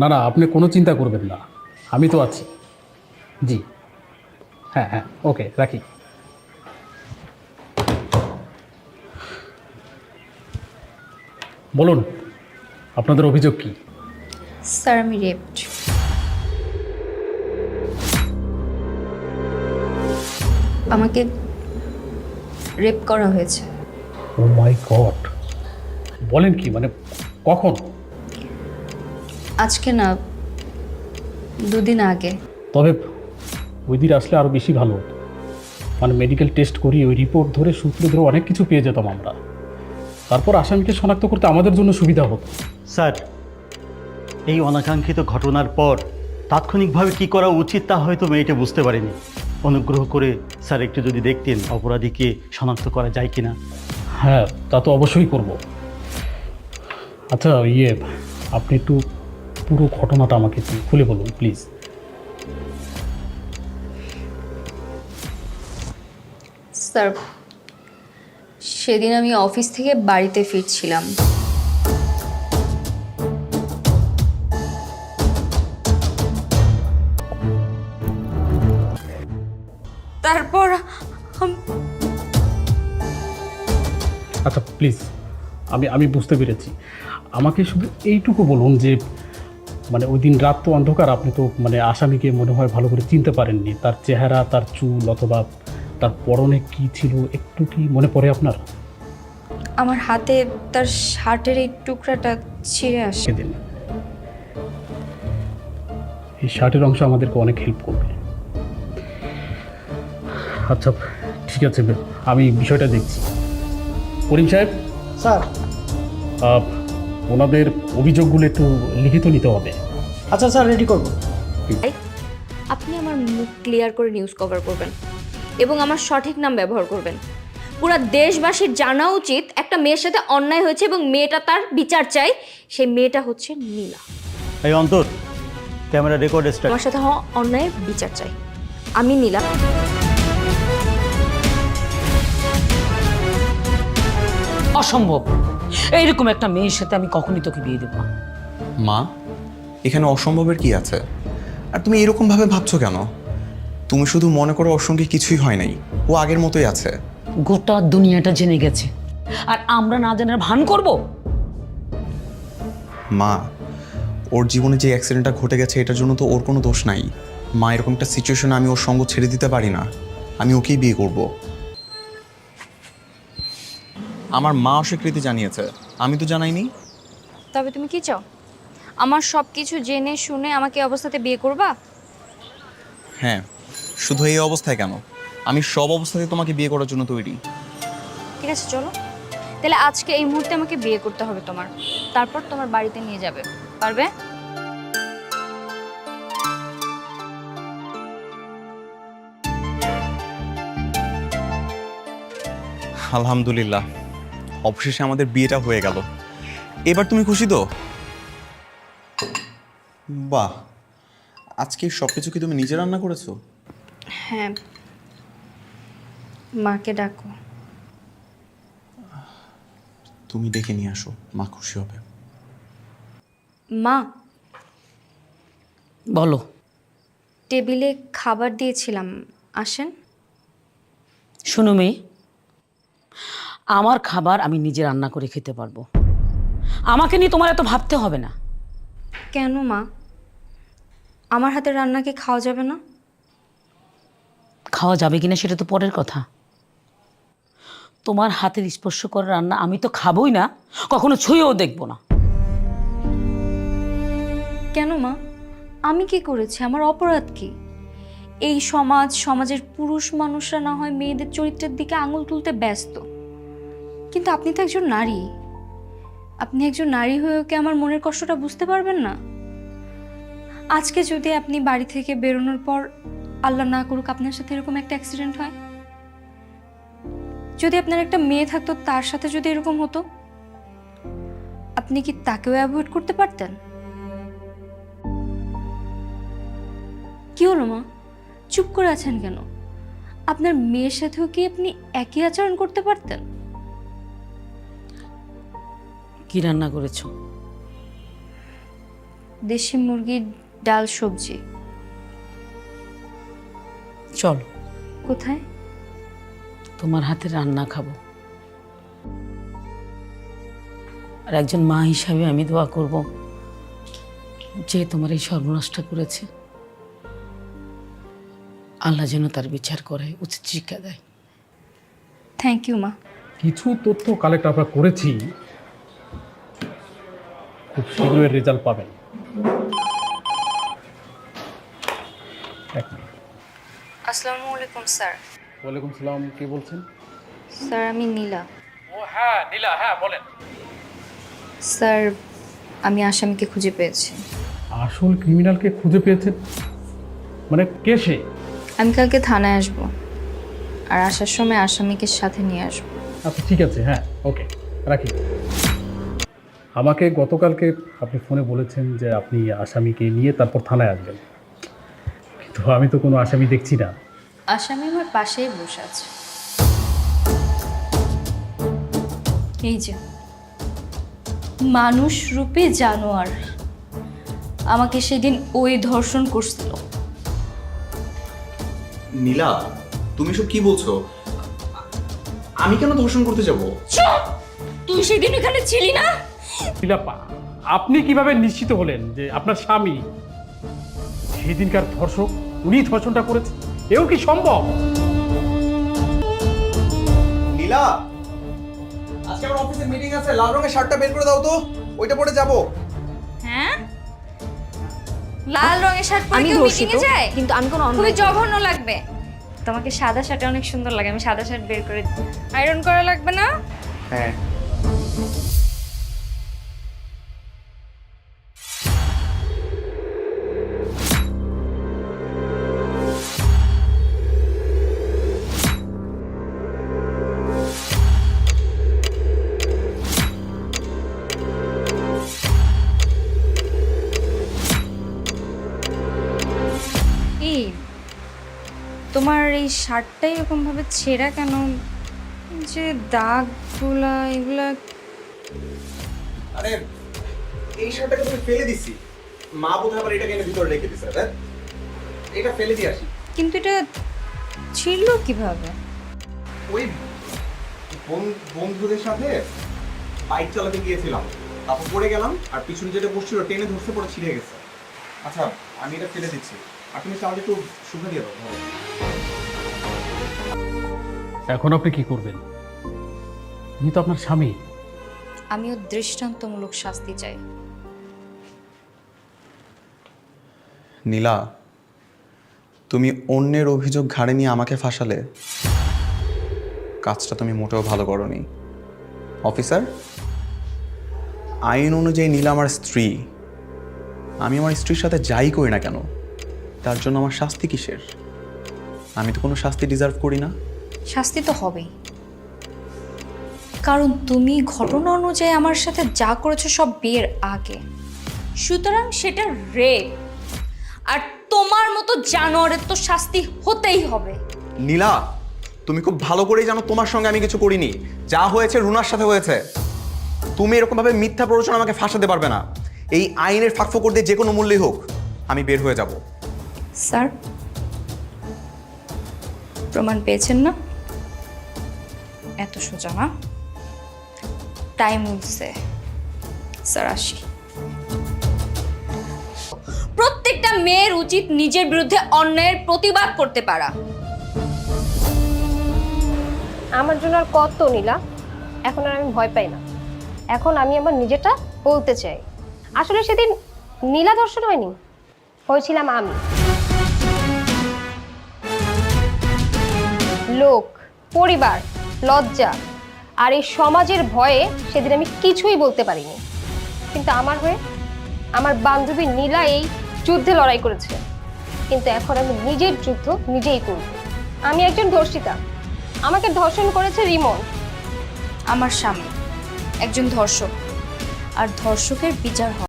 না না, আপনি কোনো চিন্তা করবেন না, আমি তো আছি। জি, হ্যাঁ হ্যাঁ, ওকে, রাখি। বলুন, আপনাদের অভিযোগ কি? স্যার আমি রেপড। আমাকে রেপ করা হয়েছে। ও মাই গড, বলেন কি, মানে কখন? আজকে না, দুদিন আগে। তবে ওই দিন আসলে আরও বেশি ভালো হতো, মানে মেডিকেল টেস্ট করি, ওই রিপোর্ট ধরে সূত্র ধরে অনেক কিছু পেয়ে যেতাম আমরা। তারপর আসামিকে শনাক্ত করতে আমাদের জন্য সুবিধা হতো। স্যার, এই অনাকাঙ্ক্ষিত ঘটনার পর তাৎক্ষণিকভাবে কি করা উচিত তা হয়তো মেয়েটা বুঝতে পারেনি। অনুগ্রহ করে স্যার একটু যদি দেখতেন অপরাধীকে শনাক্ত করা যায় কিনা। হ্যাঁ, তা তো অবশ্যই করব। আচ্ছা আপনি একটু পুরো ঘটনাটা আমাকে একটু খুলে বলুন প্লিজ। স্যার, সেদিন আমি অফিস থেকে বাড়িতে ফিরছিলাম। তারপর আচ্ছা প্লিজ, আমি বুঝতে পেরেছি। আমাকে শুধু এইটুকু বলুন যে মানে ওই দিন রাত তো অন্ধকার, আপনি তো মানে আসামিকে মনে হয় ভালো করে চিনতে পারেননি। তার চেহারা, তার চুল অথবা তার পরনে কি ছিল একটু কি মনে পড়ে আপনার? আমার হাতে তার শার্টের এই টুকরাটা ছিঁড়ে আসে। সেদিন এই শার্টের অংশ আমাদেরকে অনেক হেল্প করবে। আচ্ছা ঠিক আছে, আমি বিষয়টা দেখছি। করিম সাহেব, স্যার। আহ, ওনাদের অভিযোগগুলো একটু লিখিত নিতে হবে। আচ্ছা স্যার, রেডি করব। আপনি আমার মুখ ক্লিয়ার করে নিউজ কভার করবেন এবং আমার সঠিক নাম ব্যবহার করবেন। পুরো দেশবাসীর জানা উচিত একটা মেয়ের সাথে অন্যায় হয়েছে এবং মেয়েটা তার বিচার চাই। সেই মেয়েটা হচ্ছে নীলা। এই অন্তর, ক্যামেরা রেকর্ড স্টার্ট। আমার সাথে হওয়া অন্যায়ের বিচার চাই। আমি নীলা। অসম্ভব, এইরকম একটা মেয়ের সাথে আমি কখনই তোকে বিয়ে দেবো না। মা, এখানে অসম্ভবের কি আছে? আর তুমি এরকম ভাবে ভাবছো কেন? তুমি শুধু মনে করো ওর সঙ্গে কিছুই হয় নাই, ও আগের মতোই আছে। গোটা দুনিয়াটা জেনে গেছে আর আমরা না জানার ভান করব। মা, ওর জীবনে যে অ্যাক্সিডেন্টটা ঘটে গেছে এটার জন্য তো ওর কোনো দোষ নাই। মা, এরকম একটা সিচুয়েশনে আমি ওর সঙ্গ ছেড়ে দিতে পারি না। আমি ওকেই বিয়ে করব। আমার মা অস্বীকৃতি জানিয়েছে, আমি তো জানাইনি। তবে তুমি কি চাও? আমার সব কিছু জেনে শুনে আমাকে এই অবস্থাতে বিয়ে করবা? হ্যাঁ, শুধু এই অবস্থায় কেন, আমি সব অবস্থাতে তোমাকে বিয়ে করার জন্য তৈরি। ঠিক আছে, চলো তাহলে আজকে এই মুহূর্তে আমাকে বিয়ে করতে হবে তোমার। তারপর তোমার বাড়িতে নিয়ে যাবে, পারবে? আলহামদুলিল্লাহ, অবশেষে আমাদের বিয়েটা হয়ে গেল। এবার তুমি খুশি তো? বাহ, আজকে সব কিছু কি তুমি নিজে রান্না করেছো? হ্যাঁ, মাকে ডাকো। তুমি ডেকে নিয়ে আসো, মা খুশি হবে। মা, বলো। টেবিলে খাবার দিয়েছিলাম, আসেন। শোনো মেয়ে, আমার খাবার আমি নিজে রান্না করে খেতে পারবো, আমাকে নিয়ে তোমার এত ভাবতে হবে না। কেন মা, আমার হাতের রান্না কি খাওয়া যাবে না? খাওয়া যাবে কিনা সেটা তো পরের কথা। তোমার হাতের স্পর্শ করা রান্না আমি তো খাবোই না, কখনো ছুঁয়েও দেখবো না। কেন মা, আমি কি করেছি? আমার অপরাধ কি? এই সমাজের পুরুষ মানুষরা না হয় মেয়েদের চরিত্রের দিকে আঙুল তুলতে ব্যস্ত, কিন্তু আপনি তো একজন নারী। আপনি একজন নারী হয়েও কি আমার মনের কষ্টটা বুঝতে পারবেন না? আজকে যদি আপনি বাড়ি থেকে বেরোনোর পর, আল্লাহ না করুক, আপনার সাথে এরকম একটা অ্যাক্সিডেন্ট হয়, যদি আপনার একটা মেয়ে থাকতো, তার সাথে যদি এরকম হতো, আপনি কি তাকেও অ্যাভয়েড করতে পারতেন? কি হলো মা, চুপ করে আছেন কেন? আপনার মেয়ের সাথেও কি আপনি একই আচরণ করতে পারতেন? কি রান্না করেছো? দেশি মুরগির ডাল সবজি। চলো, কোথায়? তোমার হাতে রান্না খাবো। আর একজন মা হিসাবে আমি দোয়া করব যে তোমার এই সর্বনাশটা করেছে, আল্লাহ যেন তার বিচার করে, উচিত শিক্ষা দেয়। থ্যাংক ইউ মা। কিছু তথ্য কালেক্ট আমরা করেছি, খুব শীঘ্রই রেজাল্ট পাবেন। এক মিনিট। আসসালামু আলাইকুম স্যার। ওয়ালাইকুম সালাম, কে বলছেন? স্যার আমি নীলা। ও হ্যাঁ নীলা, হ্যাঁ বলেন। স্যার আমি আসামিকে খুঁজে পেয়েছি। আসল ক্রিমিনালকে খুঁজে পেয়েছেন? মানে কে সে? আমি কালকে থানায় আসব, আর আসার সময় আসামিকে সাথে নিয়ে আসব। আচ্ছা ঠিক আছে, হ্যাঁ ওকে, রাখি। আমাকে গতকালকে আপনি ফোনে বলেছেন যে আপনি আসামিকে নিয়ে তারপর থানায় আসবেন, কিন্তু আমি তো কোনো আসামি দেখছি না। আসামি আমার পাশেই বসে আছে, এই যে মানুষ রূপে জানোয়ার আমাকে সেদিন ওই ধর্ষণ করছিল। নীলা, তুমি সব কি বলছো? আমি কেন ধর্ষণ করতে যাব? তুই সেদিন এখানে ছিলি না? নীলাপা, আপনি কিভাবে নিশ্চিত হলেন যে আপনার স্বামী সেদিনকার ধর্ষক, উনি ধর্ষণটা করেছে? এও কি সম্ভব? নীলা, আজকে আমার অফিসে মিটিং আছে, লাল রঙের শার্টটা বের করে দাও তো, ওইটা পরে যাব। হ্যাঁ, লাল রঙের শার্ট পরে আমি কেউ ধর্ষিত, মিটিংয়ে যায়? কিন্তু আমি কোনো খুবই জঘন্য লাগবে। তোমাকে সাদা শার্টে অনেক সুন্দর লাগে, আমি সাদা শার্ট বের করে আয়রন করা লাগবে না? হ্যাঁ। এই তোমার এই শার্টটাই এরকম ভাবে ছেঁড়া কেন? যে দাগগুলা এগুলা। আরে এই শার্টটাকে তুমি ফেলে দিছি, মা বোধহয় আবার এটাকে এনে ভিতরে রেখে দিছে। হ্যাঁ, এটা ফেলে দিয়ে আসি। কিন্তু এটা ছিঁড়লো কিভাবে? ওই বন্ধুদের সাথে বাইক চালাতে গিয়েছিলাম, তারপর পড়ে গেলাম, আর পিছনে যেটা বসছিল টেনে ধরতে পড়ে ছিঁড়ে গেছে। আচ্ছা আমি এটা ফেলে দিচ্ছি, আর তুমি চালটা একটু শুকিয়ে দিয়ে দাও। ভালো। এখন আপনি কি করবেন? উনি তো আপনার স্বামী। আমিও দৃষ্টান্তমূলক শাস্তি চাই। নীলা, তুমি অন্যের অভিযোগ ঘাড়ে নিয়ে আমাকে ফাঁসালে, কাজটা তুমি মোটেও ভালো করনি। অফিসার, আইন অনুযায়ী নীলা আমার স্ত্রী। আমি আমার স্ত্রীর সাথে যাই করি না কেন, তার জন্য আমার শাস্তি কিসের? আমি তো কোনো শাস্তি ডিজার্ভ করি না। শাস্তি তো হবেই, কারণ তুমি ঘটনা অনুযায়ী আমার সাথে যা করেছো সব বিয়ের আগে, সুতরাং সেটা রেপ। আর তোমার মতো জানোয়ারের তো শাস্তি হতেই হবে। নীলা, তুমি খুব ভালো করেই জানো তোমার সঙ্গে আমি কিছু করিনি। যা হয়েছে রুনার সাথে হয়েছে। তুমি এরকমভাবে মিথ্যা প্ররোচনা আমাকে ফাঁসাতে পারবে না। এই আইনের ফাঁকফোকর দিয়ে যে কোনো মূল্যেই হোক আমি বের হয়ে যাব। স্যার, প্রমাণ পেয়েছেন না? এত সোজা না, টাইম উঠছে। স্যার আসি। প্রত্যেকটা মেয়ের উচিত নিজের বিরুদ্ধে অন্যায়ের প্রতিবাদ করতে পারা। আমার জন্য আর কত নীলা, এখন আর আমি ভয় পাই না। এখন আমি আমার নিজেটা বলতে চাই। আসলে সেদিন নীলা ধর্ষণ হয়নি, হয়েছিলাম আমি। লোক, পরিবার, লজ্জা আর এই সমাজের ভয়ে সেদিন আমি কিছুই বলতে পারিনি। কিন্তু আমার হয়ে আমার বান্ধবী নীলা এই যুদ্ধে লড়াই করেছে। কিন্তু এখন আমি নিজের যুদ্ধ নিজেই করব। আমি একজন ধর্ষিতা, আমাকে ধর্ষণ করেছে রিমন। আমার স্বামী একজন ধর্ষক, আর ধর্ষকের বিচার হয়।